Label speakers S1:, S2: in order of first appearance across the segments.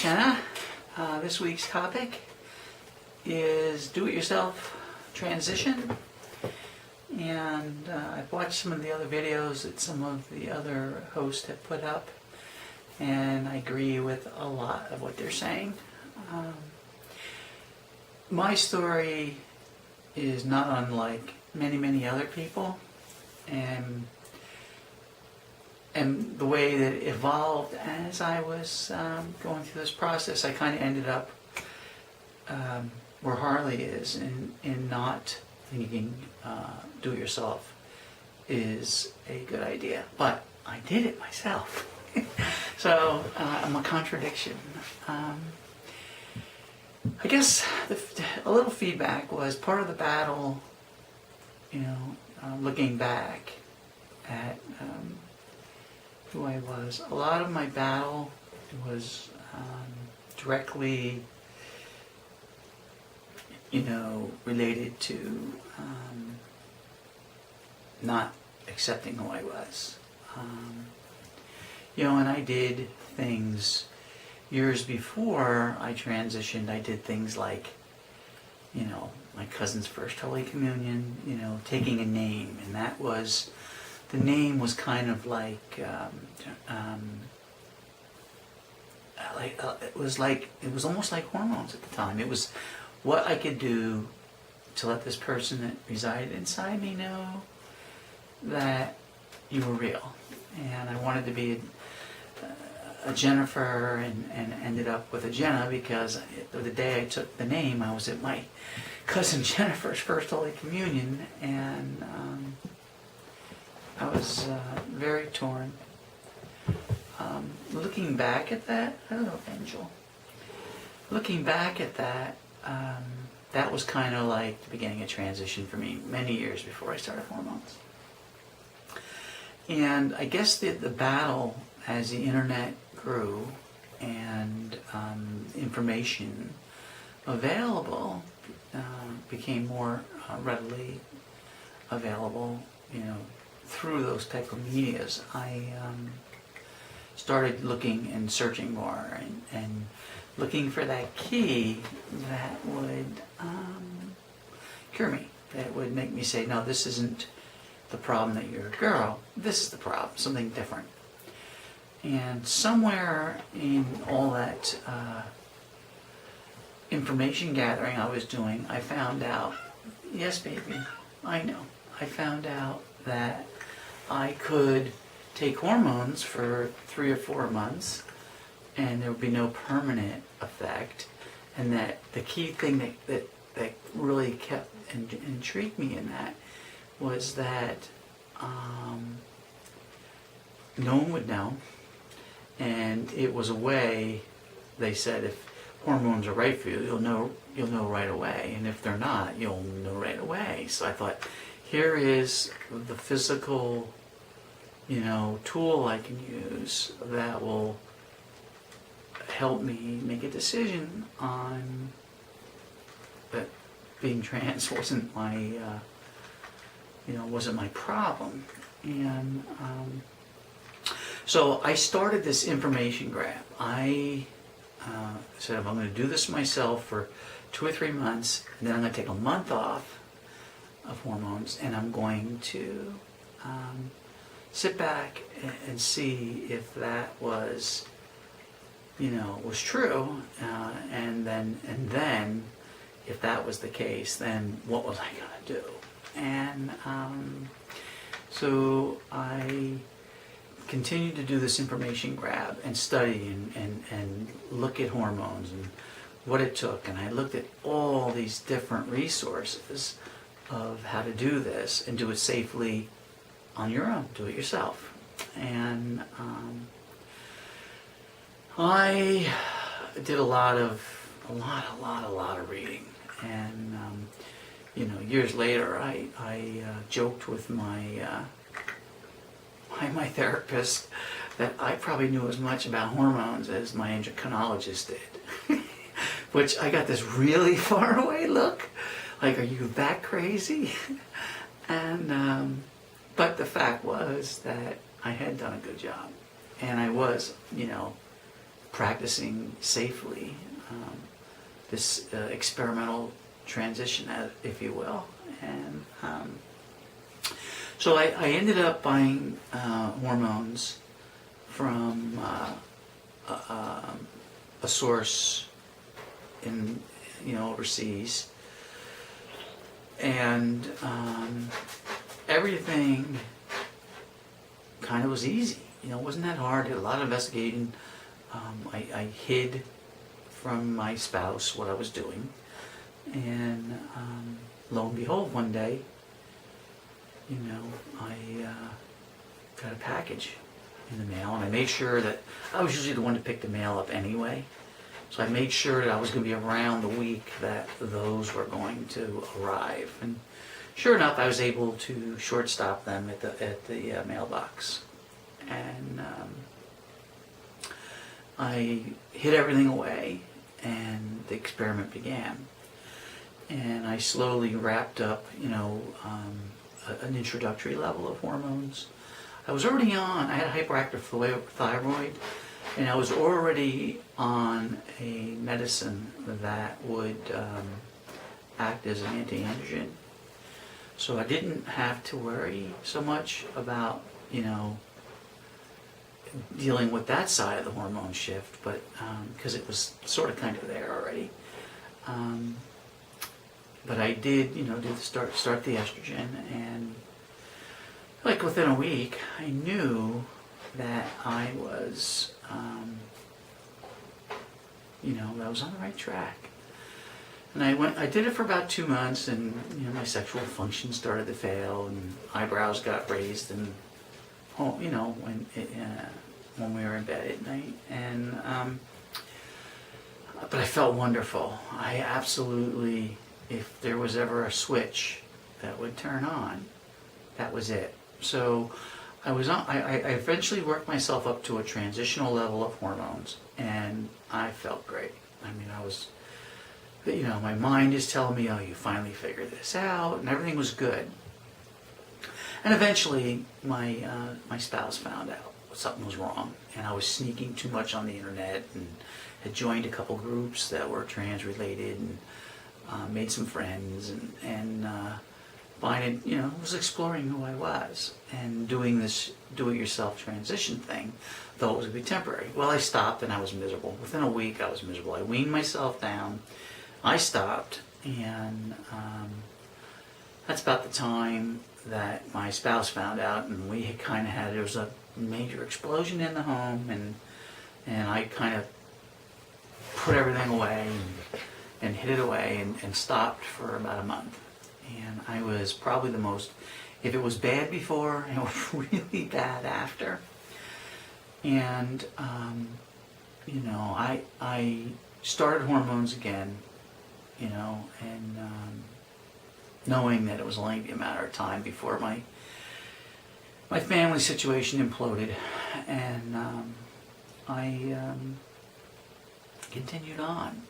S1: Jenna. This week's topic is do-it-yourself transition. And I've watched some of the other videos that some of the other hosts have put up, and I agree with a lot of what they're saying. My story is not unlike many other people, and the way that it evolved as I was going through this process, I kind of ended up where Harley is in not thinking do-it-yourself is a good idea. But I did it myself. So I'm a contradiction. I guess a little feedback was part of the battle, looking back at who I was. A lot of my battle was directly, related to not accepting who I was. And I did things years before I transitioned. I did things like, my cousin's first Holy Communion, taking a name, and the name was kind of like, it was almost like hormones at the time. It was what I could do to let this person that resided inside me know that you were real. And I wanted to be a Jennifer, and ended up with a Jenna because the day I took the name, I was at my cousin Jennifer's first Holy Communion, and I was very torn. Looking back at that, hello Angel. Looking back at that, that was kind of like the beginning of transition for me many years before I started hormones. And I guess the battle as the internet grew and information available became more readily available, through those type of medias. I started looking and searching more and looking for that key that would cure me, that would make me say, no, this isn't the problem that you're a girl, this is the problem, something different. And somewhere in all that information gathering I was doing, I found out, yes baby, I know, I found out that I could take hormones for 3 or 4 months and there would be no permanent effect, and that the key thing that really kept and intrigued me in that was that no one would know, and it was a way, they said, if hormones are right for you, you'll know right away, and if they're not, you'll know right away. So I thought, here is the physical, tool I can use that will help me make a decision on that being trans wasn't my, wasn't my problem. And so I started this information grab. I said, I'm going to do this myself for 2 or 3 months, and then I'm going to take a month off of hormones, and I'm going to sit back and see if that was, was true, and then if that was the case, then what was I going to do? And so I continued to do this information grab and study and look at hormones and what it took, and I looked at all these different resources of how to do this and do it safely on your own, do it yourself. And I did a lot of reading, and years later I joked with my therapist that I probably knew as much about hormones as my endocrinologist did. Which I got this really far away look, like, are you that crazy? And but the fact was that I had done a good job, and I was, practicing safely this experimental transition, if you will. And so I ended up buying hormones from a source in overseas, and everything kind of was easy. It wasn't that hard. Did a lot of investigating. I hid from my spouse what I was doing, and lo and behold, one day, I got a package in the mail, and I made sure that I was usually the one to pick the mail up anyway. So I made sure that I was going to be around the week that those were going to arrive, and sure enough, I was able to shortstop them at the mailbox, and I hid everything away, and the experiment began. And I slowly wrapped up, an introductory level of hormones. I was already on. I had a hyperactive thyroid, and I was already on a medicine that would act as an anti-androgen. So I didn't have to worry so much about, dealing with that side of the hormone shift, but because it was sort of kind of there already. But I did, start the estrogen, and like within a week, I knew that I was, I was on the right track. And I did it for about 2 months, and my sexual function started to fail, and eyebrows got raised, and when we were in bed at night, and but I felt wonderful. I absolutely, if there was ever a switch that would turn on, that was it. So I eventually worked myself up to a transitional level of hormones, and I felt great. I mean, I was, my mind is telling me, oh, you finally figured this out, and everything was good. And eventually, my spouse found out something was wrong, and I was sneaking too much on the internet, and had joined a couple groups that were trans-related, and made some friends, and was exploring who I was, and doing this do-it-yourself transition thing, though it was going to be temporary. Well, I stopped, and I was miserable. Within a week, I was miserable. I weaned myself down. I stopped, and that's about the time that my spouse found out, and we had kind of there was a major explosion in the home, and I kind of put everything away and hid it away, and stopped for about a month. And I was probably the most, if it was bad before, it was really bad after. And I started hormones again, and knowing that it was only a matter of time before my family situation imploded, and I continued on,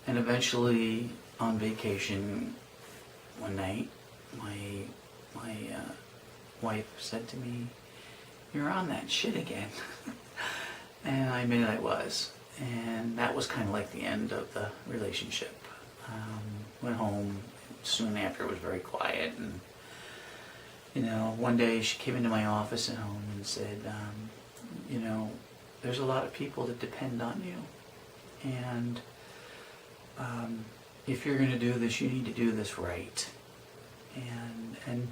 S1: and eventually on vacation one night, my wife said to me, "You're on that shit again," and I admitted I was, and that was kind of like the end of the relationship. Went home soon after. It was very quiet, and one day she came into my office at home and said, there's a lot of people that depend on you, and if you're going to do this, you need to do this right. And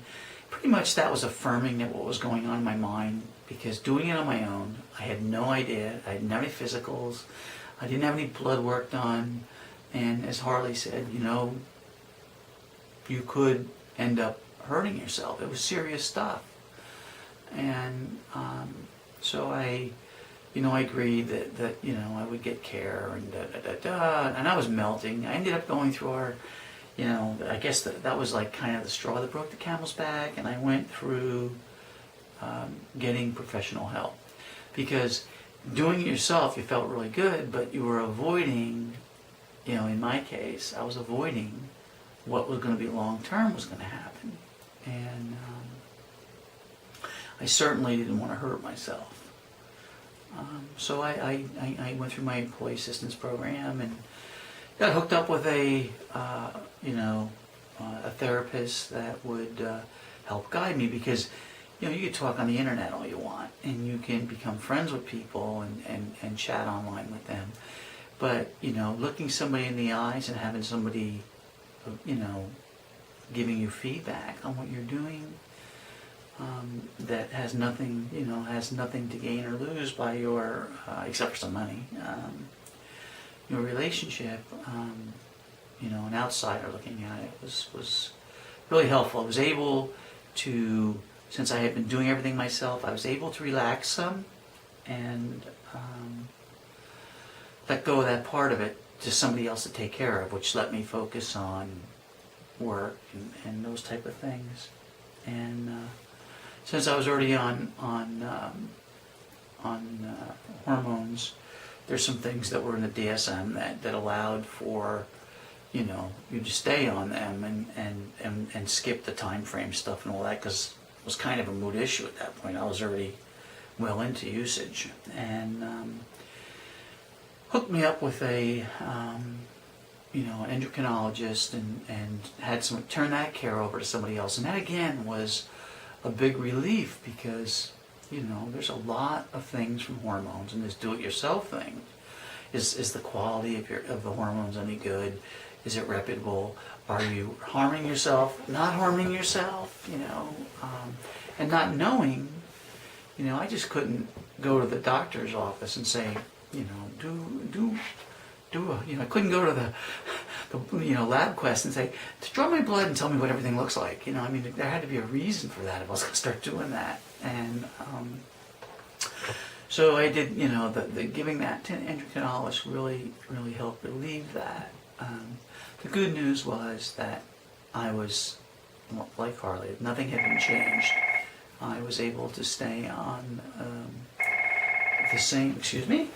S1: pretty much that was affirming that what was going on in my mind, because doing it on my own, I had no idea. I didn't have any physicals. I didn't have any blood work done. And as Harley said, you could end up hurting yourself. It was serious stuff. And so I agreed that I would get care, and and I was melting. I ended up going through I guess that was like kind of the straw that broke the camel's back, and I went through getting professional help, because doing it yourself, you felt really good, but you were avoiding, in my case, I was avoiding what was going to be long-term was going to happen. And I certainly didn't want to hurt myself. So I went through my employee assistance program and got hooked up with a therapist that would help guide me, because you can talk on the internet all you want and you can become friends with people and chat online with them, but looking somebody in the eyes and having somebody giving you feedback on what you're doing, that has nothing to gain or lose by your except for some money, your relationship, an outsider looking at it was really helpful. I was able to, since I had been doing everything myself, I was able to relax some and let go of that part of it to somebody else to take care of, which let me focus on work and those type of things. And since I was already on hormones, there's some things that were in the DSM that allowed for you to stay on them and skip the time frame stuff and all that, because it was kind of a mood issue at that point. I was already well into usage, and hooked me up with an endocrinologist, and had some turn that care over to somebody else. And that again was a big relief, because there's a lot of things from hormones, and this do-it-yourself thing. Is the quality of the hormones any good? Is it reputable? Are you harming yourself? Not harming yourself? And not knowing. I just couldn't go to the doctor's office and say, I couldn't go to the lab quest and say, draw my blood and tell me what everything looks like. There had to be a reason for that if I was going to start doing that. And so I did, the giving that to an endocrinologist really helped relieve that. The good news was that I was, like Harley, nothing had been changed. I was able to stay on the same, excuse me?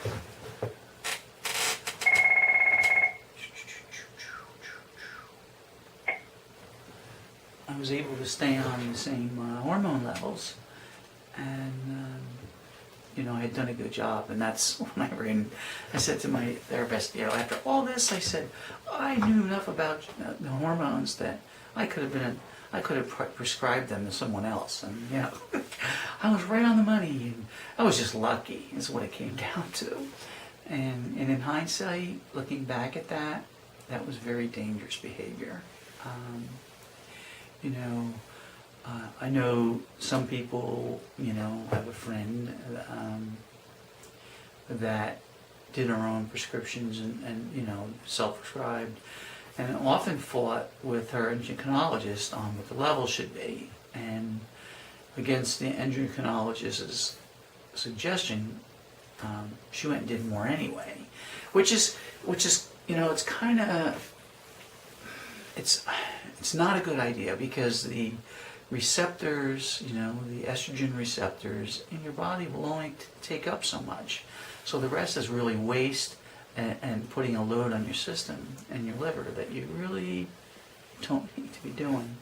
S1: I was able to stay on the same hormone levels, and I had done a good job. And that's when I said to my therapist, after all this, I said, I knew enough about the hormones that I could have prescribed them to someone else, and I was right on the money, and I was just lucky, is what it came down to. And in hindsight, looking back at that, that was very dangerous behavior. I know some people, I have a friend that did her own prescriptions and self-prescribed, and often fought with her endocrinologist on what the level should be. And against the endocrinologist's suggestion, she went and did more anyway, which is it's kind of, it's not a good idea, because the receptors, the estrogen receptors in your body will only take up so much. So the rest is really waste and putting a load on your system and your liver that you really don't need to be doing.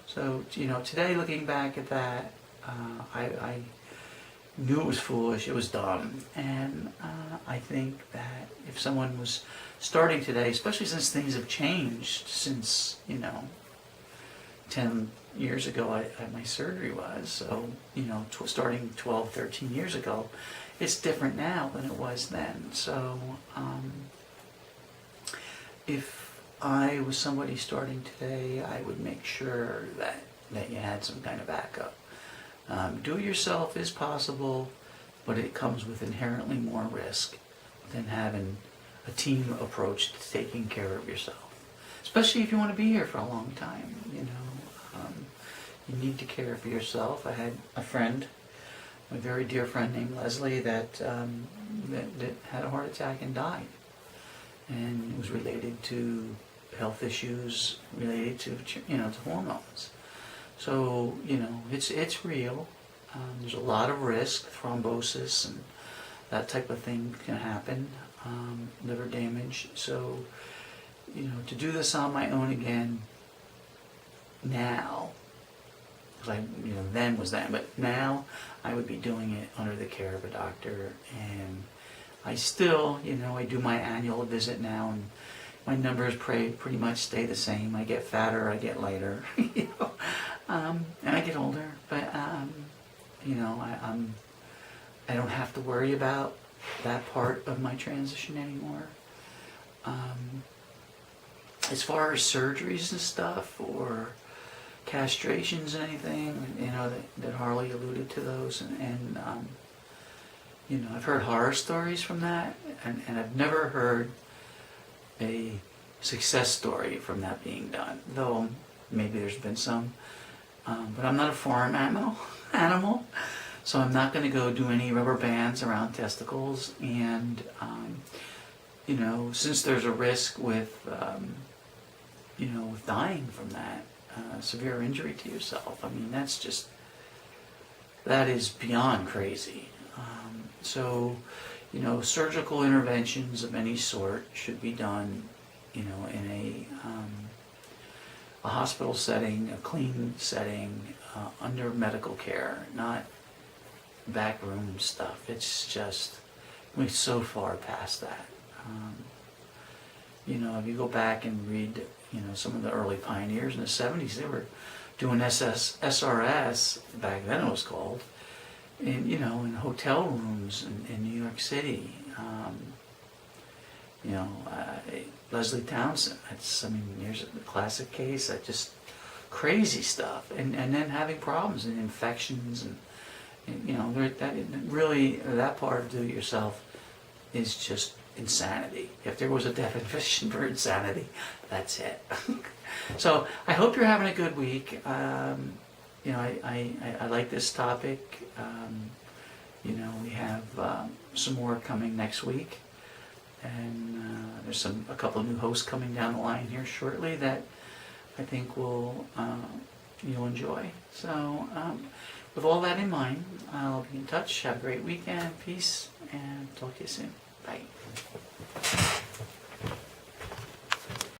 S1: So, today looking back at that, I knew it was foolish, it was dumb. And I think that if someone was starting today, especially since things have changed since, 10 years ago my surgery was, so, starting 12, 13 years ago, it's different now than it was then. So if I was somebody starting today, I would make sure that you had some kind of backup. Do-it-yourself is possible, but it comes with inherently more risk than having a team approach to taking care of yourself, especially if you want to be here for a long time. You need to care for yourself. I had a friend, a very dear friend named Leslie, that had a heart attack and died, and it was related to health issues related to to hormones. So it's real. There's a lot of risk, thrombosis and that type of thing can happen, liver damage. So to do this on my own again now, because then was that. But now I would be doing it under the care of a doctor, and I still, I do my annual visit now, and my numbers pretty much stay the same. I get fatter, I get lighter, and I get older. But I don't have to worry about that part of my transition anymore. As far as surgeries and stuff, or castrations and anything, that Harley alluded to those, and I've heard horror stories from that, and I've never heard a success story from that being done, though maybe there's been some, but I'm not a farm animal, so I'm not going to go do any rubber bands around testicles, and since there's a risk with with dying from that, severe injury to yourself, that is beyond crazy. So surgical interventions of any sort should be done, in a hospital setting, a clean setting, under medical care, not backroom stuff. It's just, we're so far past that. If you go back and read, some of the early pioneers in the 70s, they were doing SRS, back then it was called, in hotel rooms in New York City. Leslie Townsend, here's a classic case, that just crazy stuff, and then having problems and infections, and that part of do-it-yourself is just insanity. If there was a definition for insanity, that's it. So I hope you're having a good week. I like this topic. We have some more coming next week, and there's a couple of new hosts coming down the line here shortly that I think you'll enjoy. So with all that in mind, I'll be in touch. Have a great weekend. Peace, and talk to you soon. Bye.